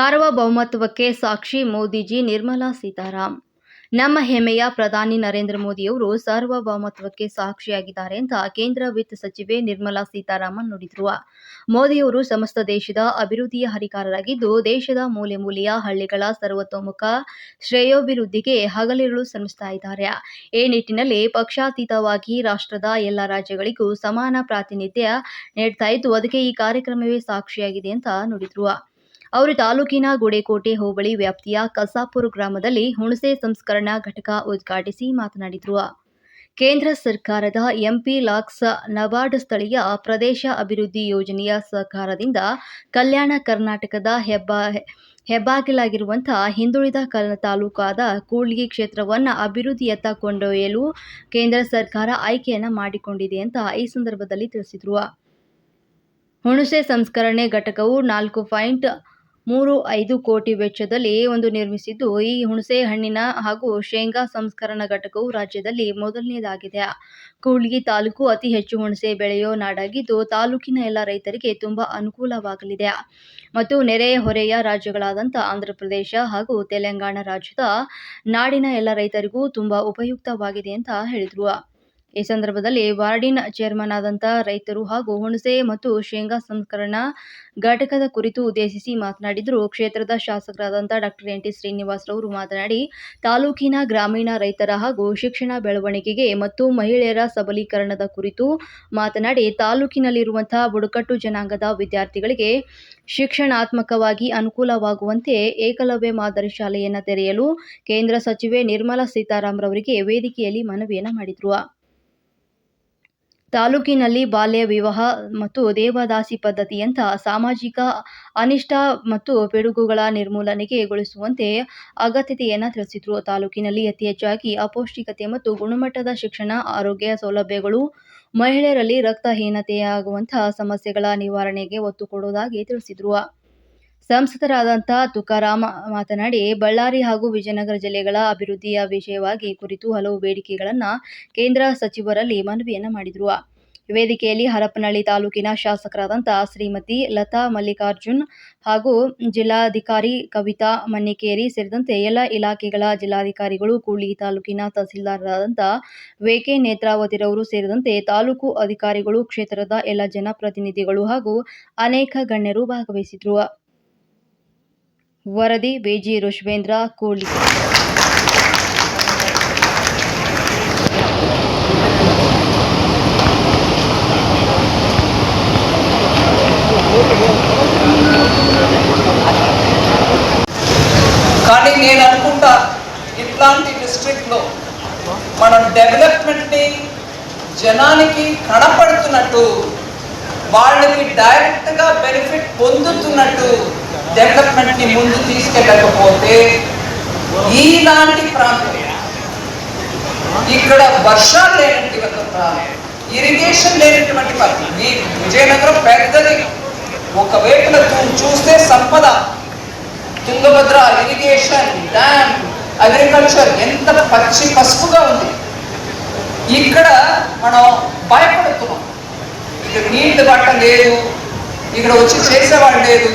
ಸಾರ್ವಭೌಮತ್ವಕ್ಕೆ ಸಾಕ್ಷಿ ಮೋದಿಜಿ, ನಿರ್ಮಲಾ ಸೀತಾರಾಮ್. ನಮ್ಮ ಹೆಮ್ಮೆಯ ಪ್ರಧಾನಿ ನರೇಂದ್ರ ಮೋದಿಯವರು ಸಾರ್ವಭೌಮತ್ವಕ್ಕೆ ಸಾಕ್ಷಿಯಾಗಿದ್ದಾರೆ ಅಂತ ಕೇಂದ್ರ ವಿತ್ತ ಸಚಿವೆ ನಿರ್ಮಲಾ ಸೀತಾರಾಮನ್ ನುಡಿದರು. ಮೋದಿಯವರು ಸಮಸ್ತ ದೇಶದ ಅಭಿವೃದ್ಧಿಯ ಹರಿಕಾರರಾಗಿದ್ದು, ದೇಶದ ಮೂಲೆ ಮೂಲೆಯ ಹಳ್ಳಿಗಳ ಸರ್ವತೋಮುಖ ಶ್ರೇಯೋಭಿವೃದ್ಧಿಗೆ ಹಗಲಿರುಳು ಶ್ರಮಿಸ್ತಾ ಇದ್ದಾರೆ. ಈ ನಿಟ್ಟಿನಲ್ಲಿ ಪಕ್ಷಾತೀತವಾಗಿ ರಾಷ್ಟ್ರದ ಎಲ್ಲ ರಾಜ್ಯಗಳಿಗೂ ಸಮಾನ ಪ್ರಾತಿನಿಧ್ಯ ನೀಡ್ತಾ ಇದ್ದು, ಅದಕ್ಕೆ ಈ ಕಾರ್ಯಕ್ರಮವೇ ಸಾಕ್ಷಿಯಾಗಿದೆ ಅಂತ ನುಡಿದರು. ಅವರು ತಾಲೂಕಿನ ಗುಡೇಕೋಟೆ ಹೋಬಳಿ ವ್ಯಾಪ್ತಿಯ ಕಸಾಪುರ ಗ್ರಾಮದಲ್ಲಿ ಹುಣಸೆ ಸಂಸ್ಕರಣಾ ಘಟಕ ಉದ್ಘಾಟಿಸಿ ಮಾತನಾಡಿದರು. ಕೇಂದ್ರ ಸರ್ಕಾರದ ಎಂಪಿ ಲಾಕ್ಸ್ ನಬಾರ್ಡ್ ಸ್ಥಳೀಯ ಪ್ರದೇಶ ಅಭಿವೃದ್ಧಿ ಯೋಜನೆಯ ಸಹಕಾರದಿಂದ ಕಲ್ಯಾಣ ಕರ್ನಾಟಕದ ಹೆಬ್ಬಾಗಿಲಾಗಿರುವಂತಹ ಹಿಂದುಳಿದ ತಾಲೂಕಾದ ಕೂಡ್ಲಿಗಿ ಕ್ಷೇತ್ರವನ್ನು ಅಭಿವೃದ್ಧಿಯತ್ತ ಕೊಂಡೊಯ್ಯಲು ಕೇಂದ್ರ ಸರ್ಕಾರ ಆಯ್ಕೆಯನ್ನ ಮಾಡಿಕೊಂಡಿದೆ ಅಂತ ಈ ಸಂದರ್ಭದಲ್ಲಿ ತಿಳಿಸಿದರು. ಹುಣಸೆ ಸಂಸ್ಕರಣೆ ಘಟಕವು 4.35 ಕೋಟಿ ವೆಚ್ಚದಲ್ಲಿ ನಿರ್ಮಿಸಿದ್ದು, ಈ ಹುಣಸೆ ಹಣ್ಣಿನ ಹಾಗೂ ಶೇಂಗಾ ಸಂಸ್ಕರಣಾ ಘಟಕವು ರಾಜ್ಯದಲ್ಲಿ ಮೊದಲನೆಯದಾಗಿದೆ. ಕೂಡ್ಲಿಗಿ ತಾಲೂಕು ಅತಿ ಹೆಚ್ಚು ಹುಣಸೆ ಬೆಳೆಯೋ ನಾಡಾಗಿದ್ದು, ತಾಲೂಕಿನ ಎಲ್ಲ ರೈತರಿಗೆ ತುಂಬಾ ಅನುಕೂಲವಾಗಲಿದೆ ಮತ್ತು ನೆರೆ ಹೊರೆಯ ರಾಜ್ಯಗಳಾದಂಥ ಆಂಧ್ರಪ್ರದೇಶ ಹಾಗೂ ತೆಲಂಗಾಣ ರಾಜ್ಯದ ನಾಡಿನ ಎಲ್ಲ ರೈತರಿಗೂ ತುಂಬಾ ಉಪಯುಕ್ತವಾಗಿದೆ ಅಂತ ಹೇಳಿದರು. ಈ ಸಂದರ್ಭದಲ್ಲಿ ವಾರ್ಡಿನ ಚೇರ್ಮನ್ ಆದಂಥ ರೈತರು ಹಾಗೂ ಹುಣಸೆ ಮತ್ತು ಶೇಂಗಾ ಸಂಸ್ಕರಣಾ ಘಟಕದ ಕುರಿತು ಉದ್ದೇಶಿಸಿ ಮಾತನಾಡಿದರು. ಕ್ಷೇತ್ರದ ಶಾಸಕರಾದಂಥ ಡಾಕ್ಟರ್ ಎನ್ ಟಿ ಶ್ರೀನಿವಾಸ್ ರವರು ಮಾತನಾಡಿ, ತಾಲೂಕಿನ ಗ್ರಾಮೀಣ ರೈತರ ಹಾಗೂ ಶಿಕ್ಷಣ ಬೆಳವಣಿಗೆಗೆ ಮತ್ತು ಮಹಿಳೆಯರ ಸಬಲೀಕರಣದ ಕುರಿತು ಮಾತನಾಡಿ, ತಾಲೂಕಿನಲ್ಲಿರುವಂತಹ ಬುಡಕಟ್ಟು ಜನಾಂಗದ ವಿದ್ಯಾರ್ಥಿಗಳಿಗೆ ಶಿಕ್ಷಣಾತ್ಮಕವಾಗಿ ಅನುಕೂಲವಾಗುವಂತೆ ಏಕಲವ್ಯ ಮಾದರಿ ಶಾಲೆಯನ್ನು ತೆರೆಯಲು ಕೇಂದ್ರ ಸಚಿವೆ ನಿರ್ಮಲಾ ಸೀತಾರಾಮ್ ರವರಿಗೆ ವೇದಿಕೆಯಲ್ಲಿ ಮನವಿಯನ್ನು ಮಾಡಿದರು. ತಾಲೂಕಿನಲ್ಲಿ ಬಾಲ್ಯ ವಿವಾಹ ಮತ್ತು ದೇವದಾಸಿ ಪದ್ಧತಿಯಂತಹ ಸಾಮಾಜಿಕ ಅನಿಷ್ಟ ಮತ್ತು ಪಿಡುಗುಗಳ ನಿರ್ಮೂಲನೆಗೊಳಿಸುವಂತೆ ಅಗತ್ಯತೆಯನ್ನು ತಿಳಿಸಿದರು. ತಾಲೂಕಿನಲ್ಲಿ ಅತಿ ಹೆಚ್ಚಾಗಿ ಅಪೌಷ್ಟಿಕತೆ ಮತ್ತು ಗುಣಮಟ್ಟದ ಶಿಕ್ಷಣ, ಆರೋಗ್ಯ ಸೌಲಭ್ಯಗಳು, ಮಹಿಳೆಯರಲ್ಲಿ ರಕ್ತಹೀನತೆಯಾಗುವಂತಹ ಸಮಸ್ಯೆಗಳ ನಿವಾರಣೆಗೆ ಒತ್ತು ಕೊಡುವುದಾಗಿ ತಿಳಿಸಿದರು. ಸಂಸದರಾದಂಥ ತುಕಾರಾಮ್ ಮಾತನಾಡಿ, ಬಳ್ಳಾರಿ ಹಾಗೂ ವಿಜಯನಗರ ಜಿಲ್ಲೆಗಳ ಅಭಿವೃದ್ಧಿಯ ವಿಷಯವಾಗಿ ಕುರಿತು ಹಲವು ಬೇಡಿಕೆಗಳನ್ನು ಕೇಂದ್ರ ಸಚಿವರಲ್ಲಿ ಮನವಿಯನ್ನು ಮಾಡಿದರು. ವೇದಿಕೆಯಲ್ಲಿ ಹರಪನಹಳ್ಳಿ ತಾಲೂಕಿನ ಶಾಸಕರಾದಂಥ ಶ್ರೀಮತಿ ಲತಾ ಮಲ್ಲಿಕಾರ್ಜುನ್ ಹಾಗೂ ಜಿಲ್ಲಾಧಿಕಾರಿ ಕವಿತಾ ಮನ್ನಿಕೇರಿ ಸೇರಿದಂತೆ ಎಲ್ಲ ಇಲಾಖೆಗಳ ಜಿಲ್ಲಾಧಿಕಾರಿಗಳು, ಕೂಡ್ಲಿಗಿ ತಾಲೂಕಿನ ತಹಸೀಲ್ದಾರರಾದಂಥ ವಿ.ಕೆ. ನೇತ್ರಾವತಿರವರು ಸೇರಿದಂತೆ ತಾಲೂಕು ಅಧಿಕಾರಿಗಳು, ಕ್ಷೇತ್ರದ ಎಲ್ಲ ಜನಪ್ರತಿನಿಧಿಗಳು ಹಾಗೂ ಅನೇಕ ಗಣ್ಯರು ಭಾಗವಹಿಸಿದರು. ವರದಿ ವಿ.ಜಿ. ಋಷಭೇಂದ್ರ, ಕೂಡ್ಲಿಗಿ. కానీ నేను అనుకుంటా, ఇట్లాంటి డిస్ట్రిక్ట్లో మనం డెవలప్మెంట్ని జనానికి కనపడుతున్నట్టు, వాళ్ళకి డైరెక్ట్గా బెనిఫిట్ పొందుతున్నట్టు డెవలప్మెంట్ని ముందు తీసుకెళ్ళకపోతే ఈలాంటి ప్రాంతం, ఇక్కడ వర్షాలు లేనటువంటి ప్రాంతం, ఇరిగేషన్ లేనటువంటి ప్రాంతం, ఈ విజయనగరం పెద్దది, ఒకవైపున చూస్తే సంపద, తుంగభద్ర, ఇరిగేషన్, డ్యామ్, అగ్రికల్చర్ ఎంత పచ్చి పసుపుగా ఉంది. ఇక్కడ మనం భయపడుతున్నాం, ఇక్కడ నీళ్లు బట్ట లేదు, ఇక్కడ వచ్చి చేసేవాడు లేదు,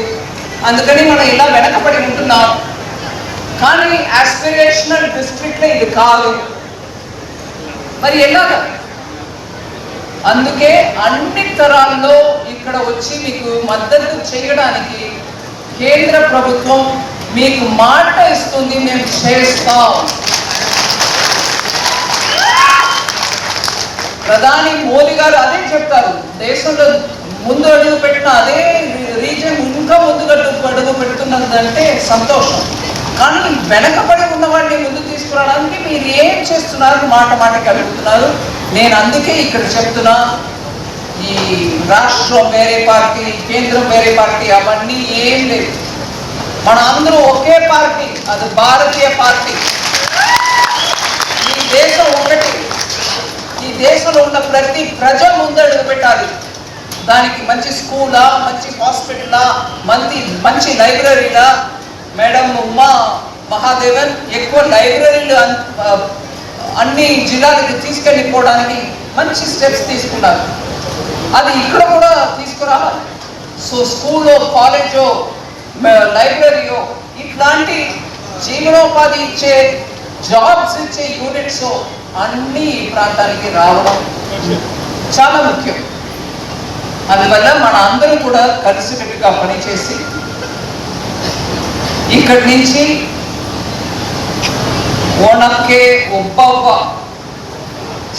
అందుకని మనం ఇలా వెనకబడి ఉంటున్నాం. కానీ ఆస్పిరేషనల్ డిస్ట్రిక్ట్లో ఇది కాదు. మరి ఎలాగా? అందుకే అన్ని తరాల్లో ఇక్కడ వచ్చి మీకు మద్దతు చేయడానికి కేంద్ర ప్రభుత్వం మీకు మాట ఇస్తుంది, మేము చేస్తాం. ప్రధాని మోదీ గారు అదే చెప్తారు, దేశంలో ముందు అడుగు పెట్టిన అదే రీజన్ ఇంకా ముందు అడుగు పెడుతున్నదంటే సంతోషం. కానీ వెనకబడి ఉన్న వాడిని ముందు తీసుకురావడానికి మీరు ఏం చేస్తున్నారు? మాటకి అడుగుతున్నారు. నేను అందుకే ఇక్కడ చెప్తున్నా, ఈ రాష్ట్రం వేరే పార్టీ, కేంద్రం వేరే పార్టీ అవన్నీ ఏం లేదు. మన అందరూ ఒకే పార్టీ, అది భారతీయ పార్టీ. ఈ దేశం ఒకటి, ఈ దేశంలో ఉన్న ప్రతి ప్రజ ముందడుగు పెట్టాలి. దానికి మంచి స్కూలా, మంచి హాస్పిటలా, మంచి లైబ్రరీలా. మేడం ఉమా మహాదేవన్ ఎక్కువ లైబ్రరీలు అన్ని జిల్లాలకు తీసుకెళ్ళిపోవడానికి మంచి స్టెప్స్ తీసుకున్నారు. అది ఇక్కడ కూడా తీసుకురావాలి. సో స్కూల్లో, కాలేజో లైబ్రరీయో ఇట్లాంటి జీవనోపాధి ఇచ్చే జాబ్స్ ఇచ్చే యూనిట్స్ అన్ని ఈ ప్రాంతానికి రావడం చాలా ముఖ్యం. అందువల్ల మన అందరూ కూడా కలిసికట్టుగా పనిచేసి ఇక్కడి నుంచి ఓణంకే ఒబ్బవ్వ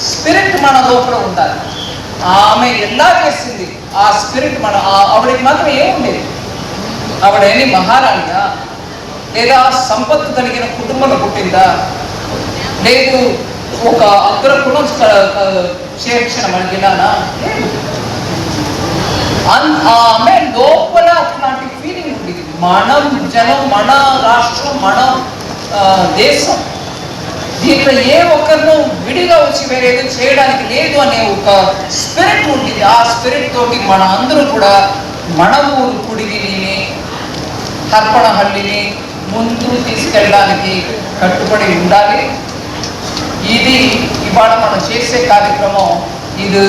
స్పిరిట్ మన లోపల ఉండాలి. ఆమె ఎలా చేసింది ఆ స్పిరిట్ ఆవిడకి మాత్రం ఏముండేది? ఆవిడేమి మహారాణిగా, లేదా సంపత్తు కలిగిన కుటుంబంలో పుట్టిందా, లేదు ఒక అగ్ర కులం చేర్చిన మహిళనా? ఆమె లోపల అట్లాంటి ఫీలింగ్ ఉండేది. మనం జనం, మన రాష్ట్రం, మన దేశం, దీంట్లో ఏ ఒక్కరినూ విడిగా వచ్చి వేరేదో చేయడానికి లేదు అనే ఒక స్పిరిట్ ఉండేది. ఆ స్పిరిట్ తోటి మన అందరూ కూడా మన ఊరు కుడిగిని, హర్పణహల్లిని ముందు తీసుకెళ్ళడానికి కట్టుబడి ఉండాలి. ఇది ఇవాళ మనం చేసే కార్యక్రమం. ఇది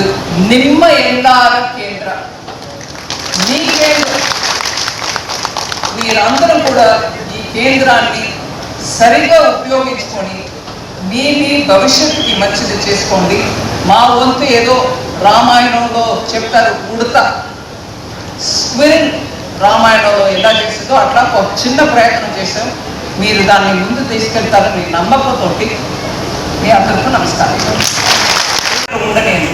నిమ్మ ఎండార కేంద్ర, మీ కేంద్రం. మీరందరూ కూడా ఈ కేంద్రాన్ని సరిగా ఉపయోగించుకొని మీ భవిష్యత్తుకి మంచిది చేసుకోండి. మా వంతు ఏదో రామాయణంలో చెప్తారు, ఉడత స్క్విరిల్ రామాయణంలో ఎలా చేసిందో అట్లా ఒక చిన్న ప్రయత్నం చేశాం. మీరు దాన్ని ముందు తీసుకెళ్తారని మీ నమ్మకంతో మీ అందరికీ నమస్కారం. ఉండలేదు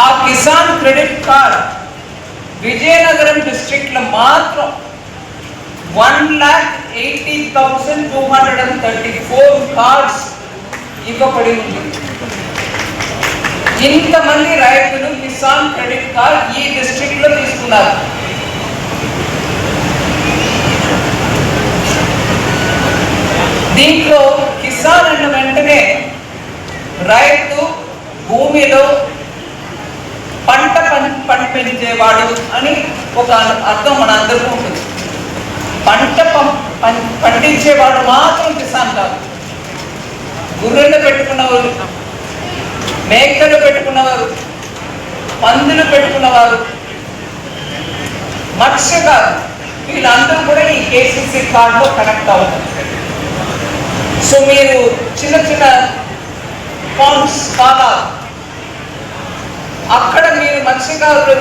ఆ కిసాన్ క్రెడిట్ కార్డ్ విజయనగరం డిస్ట్రిక్ట్లో మాత్రం 1,80,234 కార్డ్స్ ఇవ్వబడి ఉంది. ఇంతమంది రైతులు కిసాన్ క్రెడిట్ కార్డ్ ఈ డిస్ట్రిక్ట్ లో తీసుకున్నారు. దీంట్లో కిసాన్ అన్న వెంటనే రైతు భూమిలో పంట పండించేవాడు అని ఒక అర్థం మన అందరికీ ఉంటుంది. పంట పండించేవాడు మాత్రం కిసాన్ కాదు. గుర్రెలు పెట్టుకున్నవారు, మేకలు పెట్టుకున్నవారు, పందులు పెట్టుకున్నవారు, మత్స్యకారు, వీళ్ళందరూ కూడా ఈ కేసీసీ కార్డులో కనెక్ట్ అవుతారు. సో మీరు చిన్న చిన్న పాండ్స్, కాలాలు, అక్కడ మీరు మత్స్యకారులు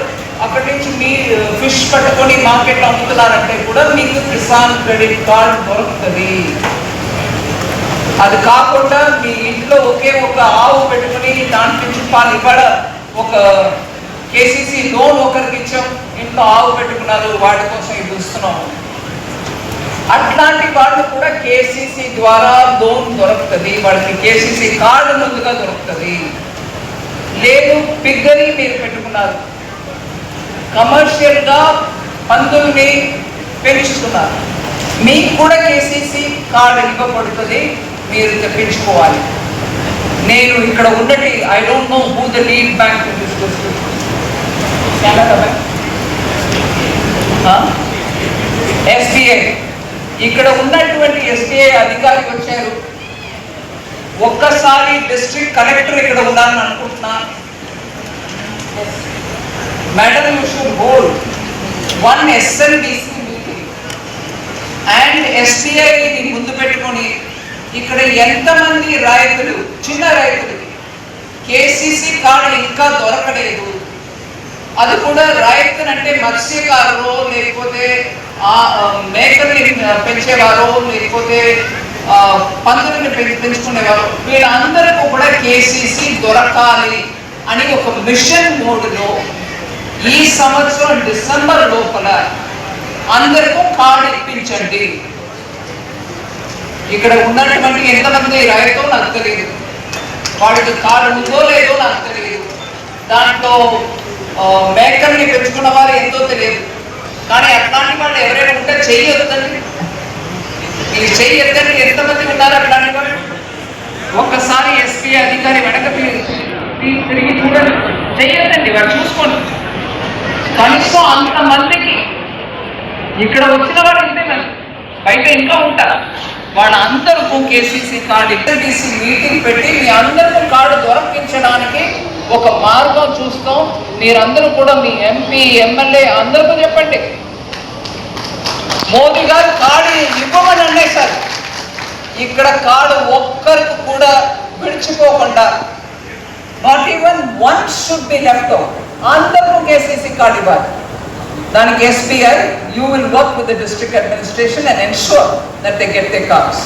అక్కడి నుంచి మీరు ఫిష్ పట్టుకొని మార్కెట్లో అమ్ముతున్నారంటే కూడా మీకు కిసాన్ క్రెడిట్ కార్డ్ దొరుకుతుంది. అది కాకుండా మీ ఇంట్లో ఒకే ఒక ఆవు పెట్టుకుని దాని నుంచి పాలు ఇవాళ ఒక కేసీసీ లోన్ ఒకరికి ఇచ్చాం, ఇంట్లో ఆవు పెట్టుకున్నారు, వాడి కోసం ఇది ఇస్తున్నాము. అట్లాంటి వాళ్ళు కూడా కేసీసీ ద్వారా లోన్ దొరుకుతుంది, వాళ్ళకి కేసీసీ కార్డు ముందుగా దొరుకుతుంది. లేదు పిగ్గరి మీరు పెట్టుకున్నారు, కమర్షియల్గా పందుల్ని పెంచుతున్నారు, మీకు కూడా కేసీసీ కార్డు ఇవ్వబడుతుంది, మీరు తెప్పించుకోవాలి. నేను ఇక్కడ ఉన్నట్టు I don't know who the lead bank SBI. ఇక్కడ ఉన్నటువంటి ఎస్బీఐ అధికారి వచ్చారు. ఒక్కసారి డిస్ట్రిక్ట్ కలెక్టర్ ఇక్కడ ఉండాలని అనుకుంటున్నా. Madam, you should hold one SNBC meeting and ఎస్బీఐని ముందు పెట్టుకొని ఇక్కడ ఎంతమంది రైతులు, చిన్న రైతులకి కేసీసీ కార్డు ఇంకా దొరకలేదు, అది కూడా రైతునంటే మత్స్యకారు, లేకపోతే మేకల్ని పెంచేవారు, లేకపోతే పందులని పెంచుకునేవారు, వీళ్ళందరికీ కూడా కేసీసీ దొరకాలి అని ఒక మిషన్ మోడ్లో ఈ సంవత్సరం డిసెంబర్ లోపల అందరికీ కార్డు ఇప్పించండి. ఇక్కడ ఉన్నటువంటి ఎంతమంది రైతో నాకు తెలియదు, వాడికి కార్డు ఉందో లేదో నాకు తెలియదు, దాంట్లో మేకల్ని పెంచుకున్న వారు ఎంతో తెలియదు. కానీ అట్లాంటి వాళ్ళు ఎవరైనా ఉంటే చెయ్యొద్దండి, మీరు చెయ్యొద్దండి. ఎంతమంది ఉన్నారు అట్లాంటి వాళ్ళు? ఒక్కసారి ఎస్పీ అధికారి వెనక తిరిగి చూడండి, చెయ్యొద్దండి, వాళ్ళు చూసుకోండి. కనీసం అంతమందికి ఇక్కడ వచ్చిన వాడు ఇంతే, బయట ఇంకా ఉంటారు, వాళ్ళందరికీ కేసీసీ కార్డు ఇద్దరు మీటింగ్ పెట్టి మీ అందరికీ కార్డు దొరకించడానికి ఒక మార్గం చూస్తాం. మీరందరూ కూడా మీ MP, MLA అందరికీ చెప్పండి, మోదీ గారు కార్డు ఇవ్వమని అనేసారు. ఇక్కడ కార్డు ఒక్కరికి కూడా విడిచిపోకుండా, not even one should be left out, అందరూ కేసీసీ కార్డు ఇవ్వాలి. దానికి SBI, you will work with the district administration and ensure that they get their cards.